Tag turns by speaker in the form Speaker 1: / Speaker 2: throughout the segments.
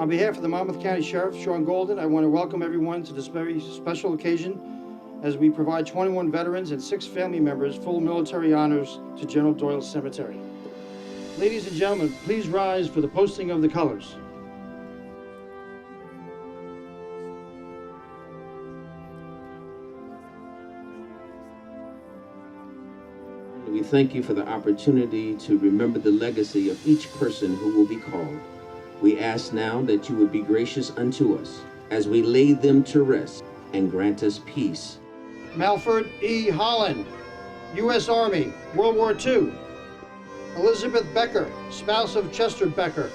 Speaker 1: On behalf of the Monmouth County Sheriff, Sean Golden, I want to welcome everyone to this very special occasion as we provide 21 veterans and 6 family members full military honors to General Doyle Cemetery. Ladies and gentlemen, please rise for the posting of the colors.
Speaker 2: We thank you for the opportunity to remember the legacy of each person who will be called. We ask now that you would be gracious unto us as we lay them to rest and grant us peace.
Speaker 1: Malford E. Holland, U.S. Army, World War II. Elizabeth Becker, spouse of Chester Becker.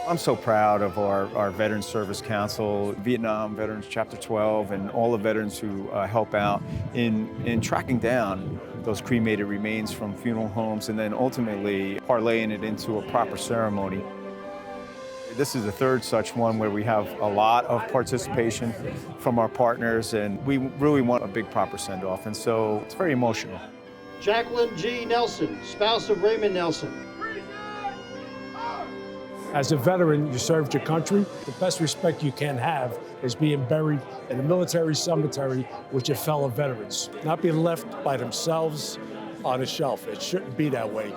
Speaker 3: I'm so proud of our Veterans Service Council, Vietnam Veterans Chapter 12, and all the veterans who help out in tracking down those cremated remains from funeral homes and then ultimately parlaying it into a proper ceremony. This is the third such one where we have a lot of participation from our partners, and we really want a big proper send-off, and so it's very emotional.
Speaker 1: Jacqueline G. Nelson, spouse of Raymond Nelson.
Speaker 4: As a veteran, you served your country. The best respect you can have is being buried in a military cemetery with your fellow veterans, not being left by themselves on a shelf. It shouldn't be that way.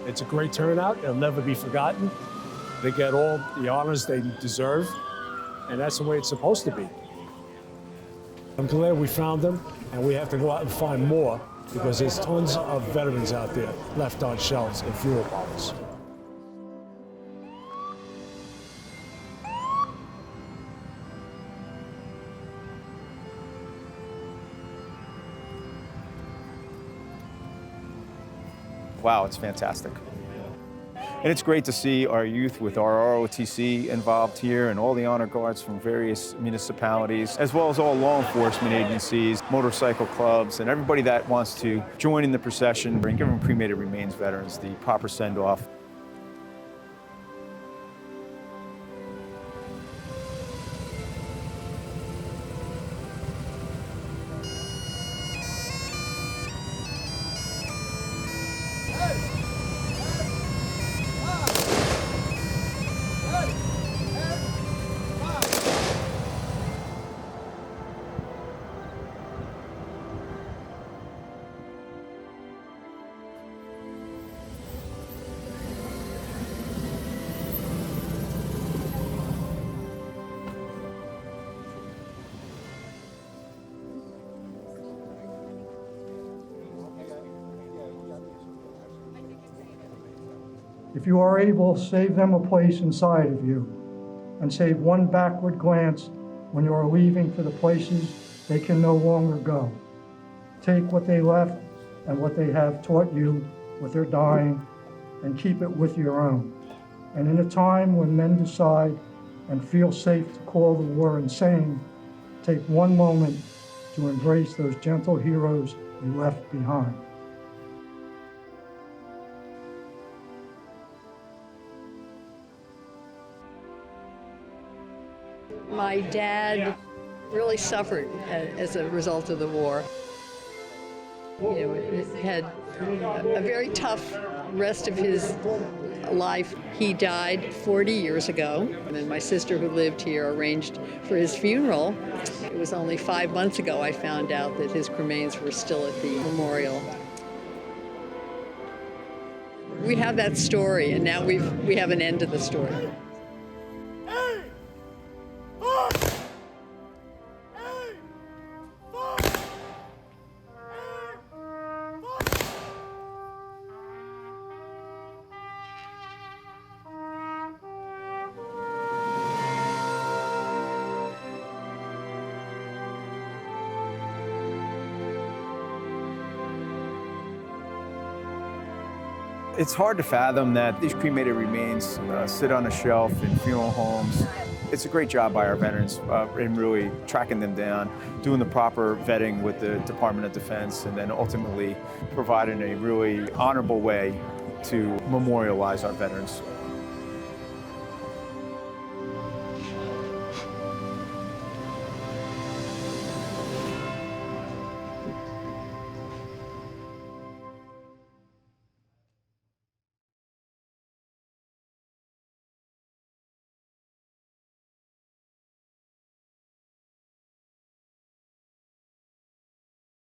Speaker 4: It's a great turnout. It'll never be forgotten. They get all the honors they deserve, and that's the way it's supposed to be. I'm glad we found them, and we have to go out and find more because there's tons of veterans out there left on shelves in funeral parlors.
Speaker 3: Wow, it's fantastic. And it's great to see our youth with our ROTC involved here and all the honor guards from various municipalities, as well as all law enforcement agencies, motorcycle clubs, and everybody that wants to join in the procession and give cremated remains veterans the proper send-off.
Speaker 5: If you are able, save them a place inside of you, and save one backward glance when you are leaving for the places they can no longer go. Take what they left and what they have taught you with their dying, and keep it with your own. And in a time when men decide and feel safe to call the war insane, take one moment to embrace those gentle heroes you left behind.
Speaker 6: My dad really suffered as a result of the war. You know, it had a very tough rest of his life. He died 40 years ago, and my sister who lived here arranged for his funeral. It was only 5 months ago I found out that his remains were still at the memorial. We have that story, and now we have an end to the story.
Speaker 3: It's hard to fathom that these cremated remains sit on a shelf in funeral homes. It's a great job by our veterans in really tracking them down, doing the proper vetting with the Department of Defense, and then ultimately providing a really honorable way to memorialize our veterans.